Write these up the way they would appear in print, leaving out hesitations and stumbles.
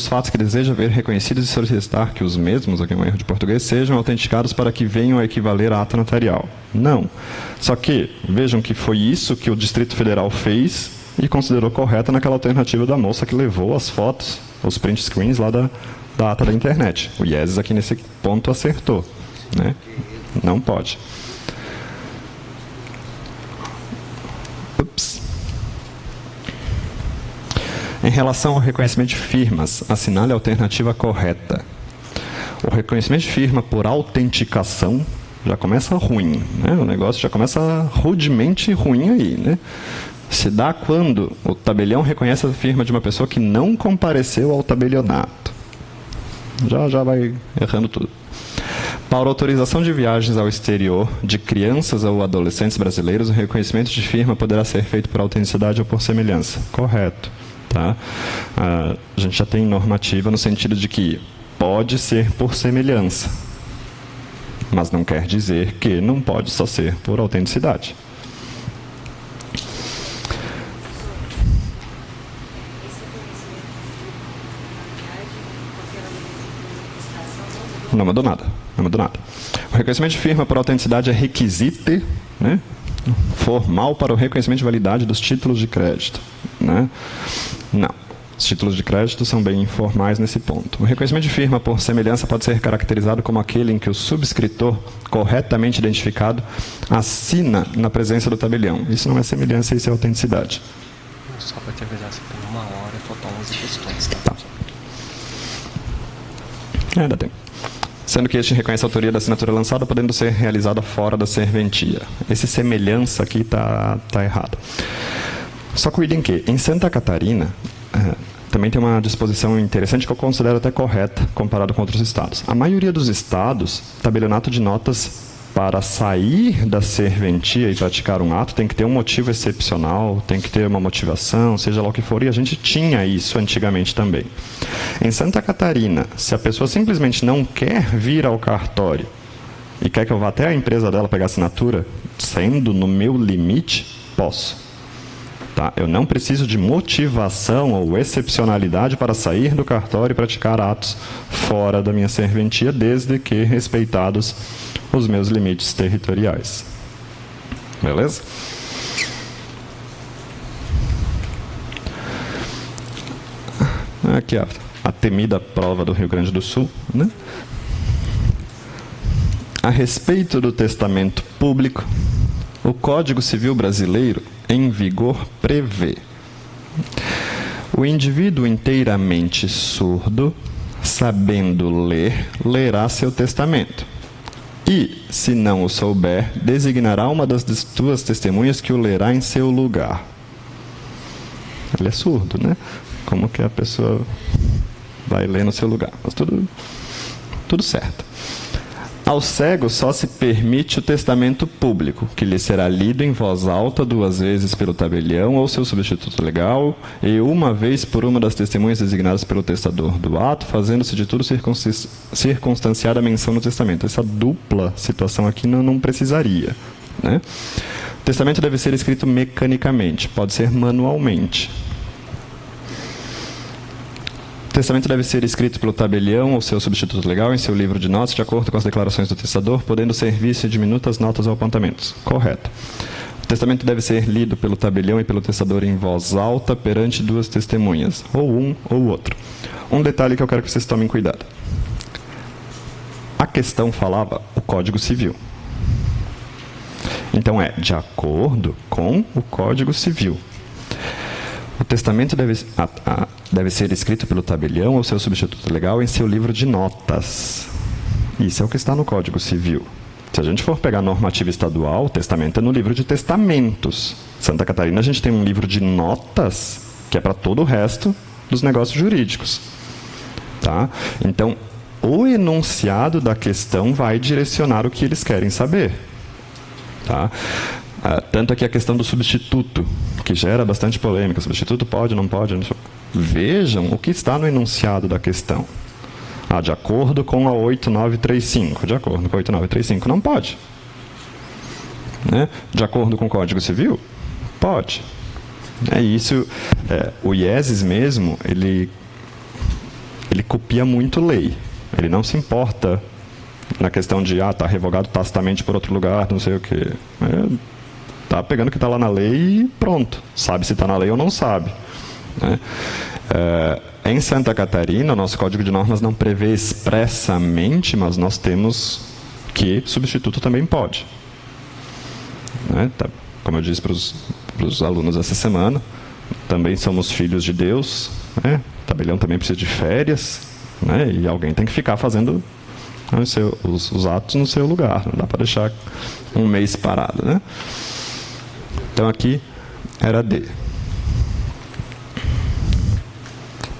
os fatos que deseja ver reconhecidos e solicitar que os mesmos, aqui é um erro de português, sejam autenticados para que venham a equivaler a ato notarial. Não. Só que, vejam que foi isso que o Distrito Federal fez e considerou correta naquela alternativa da moça que levou as fotos, os print screens lá da ata da internet. O IESES aqui nesse ponto acertou, né? Não pode. Ups. Em relação ao reconhecimento de firmas, assinale a alternativa correta. O reconhecimento de firma por autenticação já começa ruim, né? O negócio já começa rudemente ruim aí, né? Se dá quando o tabelião reconhece a firma de uma pessoa que não compareceu ao tabelionato. Já vai errando tudo. Para autorização de viagens ao exterior de crianças ou adolescentes brasileiros, o reconhecimento de firma poderá ser feito por autenticidade ou por semelhança. Correto. Tá? A gente já tem normativa no sentido de que pode ser por semelhança, mas não quer dizer que não pode só ser por autenticidade. Não mudou nada. Não mudou nada. O reconhecimento de firma por autenticidade é requisito, né, formal para o reconhecimento de validade dos títulos de crédito. Né? Não. Os títulos de crédito são bem informais nesse ponto. O reconhecimento de firma por semelhança pode ser caracterizado como aquele em que o subscritor, corretamente identificado, assina na presença do tabelião. Isso não é semelhança, isso é autenticidade. Só para te avisar, se por 1 hora faltam 11 questões. Tá. Dá tempo. Sendo que este reconhece a autoria da assinatura lançada, podendo ser realizada fora da serventia. Esse semelhança aqui está errado. Só cuidem que, em Santa Catarina, também tem uma disposição interessante que eu considero até correta, comparado com outros estados. A maioria dos estados, tabelionato de notas para sair da serventia e praticar um ato tem que ter um motivo excepcional, tem que ter uma motivação, seja lá o que for, e a gente tinha isso antigamente também. Em Santa Catarina, se a pessoa simplesmente não quer vir ao cartório e quer que eu vá até a empresa dela pegar assinatura, sendo no meu limite, posso. Tá? Eu não preciso de motivação ou excepcionalidade para sair do cartório e praticar atos fora da minha serventia, desde que respeitados os meus limites territoriais. Beleza? Aqui a temida prova do Rio Grande do Sul, né? A respeito do testamento público, o Código Civil Brasileiro, em vigor, prevê: o indivíduo inteiramente surdo, sabendo ler, lerá seu testamento. E, se não o souber, designará uma das duas testemunhas que o lerá em seu lugar. Ele é surdo, né? Como que a pessoa vai ler no seu lugar? Mas tudo certo. Ao cego só se permite o testamento público, que lhe será lido em voz alta 2 vezes pelo tabelião ou seu substituto legal, e 1 vez por uma das testemunhas designadas pelo testador do ato, fazendo-se de tudo circunstanciada a menção no testamento. Essa dupla situação aqui não precisaria, né? O testamento deve ser escrito mecanicamente, pode ser manualmente. O testamento deve ser escrito pelo tabelião ou seu substituto legal em seu livro de notas, de acordo com as declarações do testador, podendo servir-se de minutas, notas ou apontamentos. Correto. O testamento deve ser lido pelo tabelião e pelo testador em voz alta perante 2 testemunhas, ou um ou outro. Um detalhe que eu quero que vocês tomem cuidado. A questão falava o Código Civil. Então é de acordo com o Código Civil. O testamento deve ser escrito pelo tabelião ou seu substituto legal em seu livro de notas. Isso é o que está no Código Civil. Se a gente for pegar a normativa estadual, o testamento é no livro de testamentos. Santa Catarina a gente tem um livro de notas que é para todo o resto dos negócios jurídicos. Tá? Então, o enunciado da questão vai direcionar o que eles querem saber. Tá? Tanto aqui a questão do substituto, que gera bastante polêmica. O substituto pode, não pode. Não... Vejam o que está no enunciado da questão. De acordo com a 8935. De acordo com a 8935, não pode. Né? De acordo com o Código Civil, pode. O IESES mesmo, ele ele copia muito lei. Ele não se importa na questão de, está revogado tacitamente por outro lugar, não sei o quê. Está pegando o que está lá na lei e pronto. Sabe se está na lei ou não sabe. Né? Em Santa Catarina, o nosso Código de Normas não prevê expressamente, mas nós temos que substituto também pode. Né? Como eu disse para os alunos essa semana, também somos filhos de Deus, né? O tabelião também precisa de férias, né? E alguém tem que ficar fazendo os atos no seu lugar, não dá para deixar um mês parado. Né? Então aqui era D.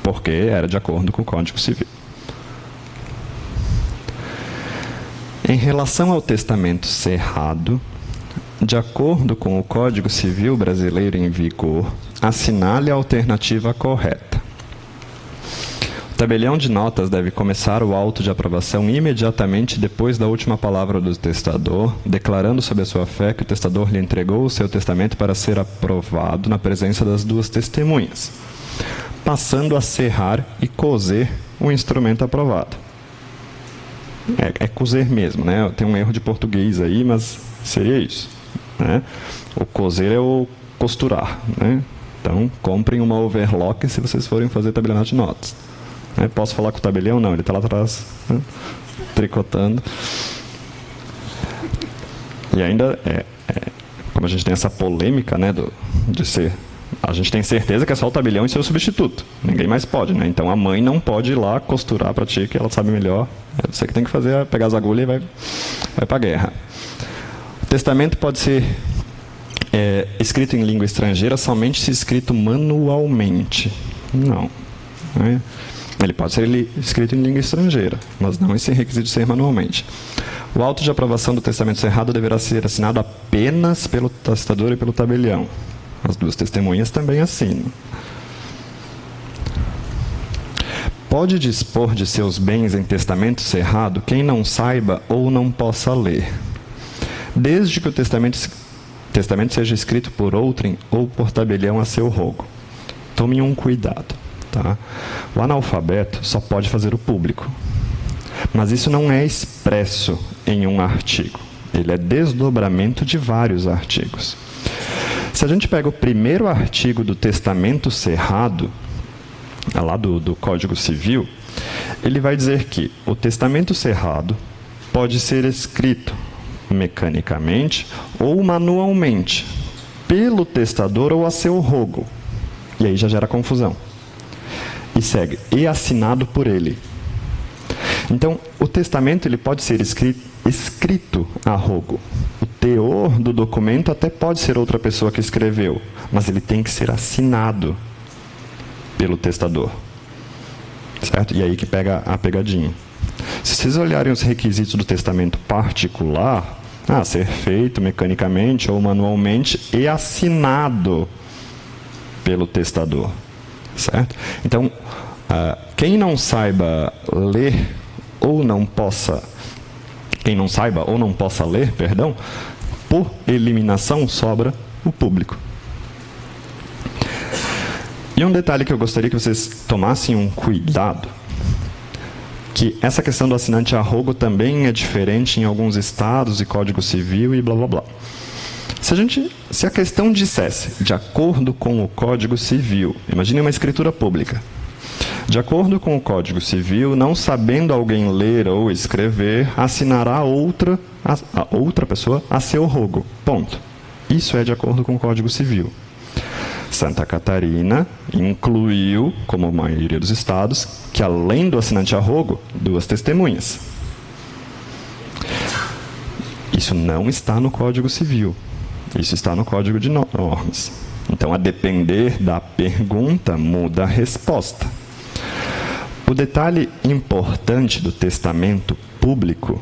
Porque era de acordo com o Código Civil. Em relação ao testamento cerrado, de acordo com o Código Civil brasileiro em vigor, assinale a alternativa correta. O tabelião de notas deve começar o auto de aprovação imediatamente depois da última palavra do testador, declarando sob a sua fé que o testador lhe entregou o seu testamento para ser aprovado na presença das duas testemunhas, passando a cerrar e coser o instrumento aprovado. É coser mesmo, né? Tem um erro de português aí, mas seria isso. Né? O coser é o costurar. Né? Então, comprem uma overlock se vocês forem fazer tabelionato de notas. Né? Posso falar com o tabelião? Não, ele está lá atrás, né? Tricotando. E ainda, como a gente tem essa polêmica, né, de ser... A gente tem certeza que é só o tabelião e seu substituto. Ninguém mais pode, né? Então a mãe não pode ir lá costurar para ti, que ela sabe melhor. É você que tem que fazer, pegar as agulhas e vai para a guerra. O testamento pode ser escrito em língua estrangeira somente se escrito manualmente. Não. Né? Ele pode ser escrito em língua estrangeira, mas não esse requisito de ser manualmente. O auto de aprovação do testamento cerrado deverá ser assinado apenas pelo testador e pelo tabelião. As duas testemunhas também assinam. Pode dispor de seus bens em testamento cerrado quem não saiba ou não possa ler, desde que o testamento seja escrito por outrem ou por tabelião a seu rogo. Tome um cuidado. Tá? O analfabeto só pode fazer o público, mas isso não é expresso em um artigo. Ele é desdobramento de vários artigos. Se a gente pega o primeiro artigo do testamento cerrado, lá do Código Civil, ele vai dizer que o testamento cerrado pode ser escrito mecanicamente ou manualmente, pelo testador ou a seu rogo. E aí já gera confusão. E segue, e assinado por ele. Então, o testamento ele pode ser escrito a rogo. O teor do documento até pode ser outra pessoa que escreveu, mas ele tem que ser assinado pelo testador. Certo? E aí que pega a pegadinha. Se vocês olharem os requisitos do testamento particular, ser feito mecanicamente ou manualmente e assinado pelo testador. Certo? Então, quem não saiba ler ou não possa... Quem não saiba ou não possa ler, perdão, por eliminação sobra o público. E um detalhe que eu gostaria que vocês tomassem um cuidado, que essa questão do assinante a rogo também é diferente em alguns estados e Código Civil e blá blá blá. Se a questão dissesse, de acordo com o Código Civil, imagine uma escritura pública. De acordo com o Código Civil, não sabendo alguém ler ou escrever, assinará a outra pessoa a seu rogo. Ponto. Isso é de acordo com o Código Civil. Santa Catarina incluiu, como a maioria dos estados, que além do assinante a rogo, duas testemunhas. Isso não está no Código Civil. Isso está no Código de Normas. Então, a depender da pergunta, muda a resposta. O detalhe importante do testamento público,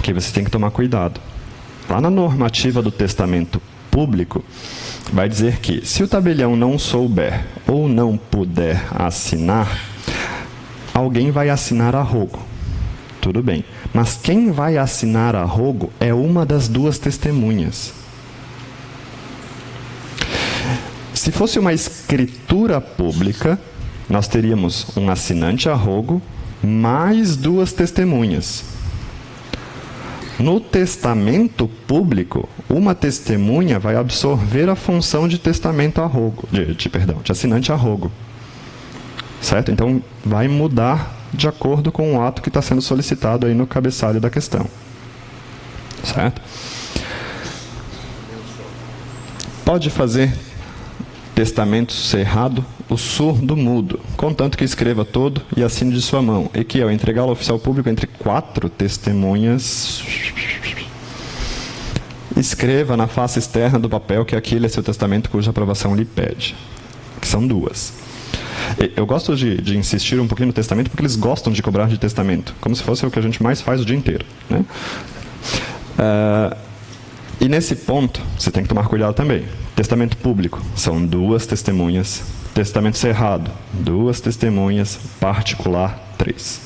que você tem que tomar cuidado. Lá na normativa do testamento público, vai dizer que, se o tabelião não souber ou não puder assinar, alguém vai assinar a rogo. Tudo bem. Mas quem vai assinar a rogo é uma das duas testemunhas. Se fosse uma escritura pública, nós teríamos um assinante a rogo mais 2 testemunhas. No testamento público, uma testemunha vai absorver a função de testamento a rogo, de assinante a rogo. Certo? Então, vai mudar de acordo com o ato que está sendo solicitado aí no cabeçalho da questão. Certo? Pode fazer testamento cerrado o surdo mudo, contanto que escreva todo e assine de sua mão, e que, ao entregá-lo ao oficial público entre 4 testemunhas, escreva na face externa do papel que aquele é seu testamento cuja aprovação lhe pede, que são 2. Eu gosto de insistir um pouquinho no testamento, porque eles gostam de cobrar de testamento, como se fosse o que a gente mais faz o dia inteiro, né? E nesse ponto, você tem que tomar cuidado também. Testamento público, são 2 testemunhas. Testamento cerrado, 2 testemunhas. Particular, 3.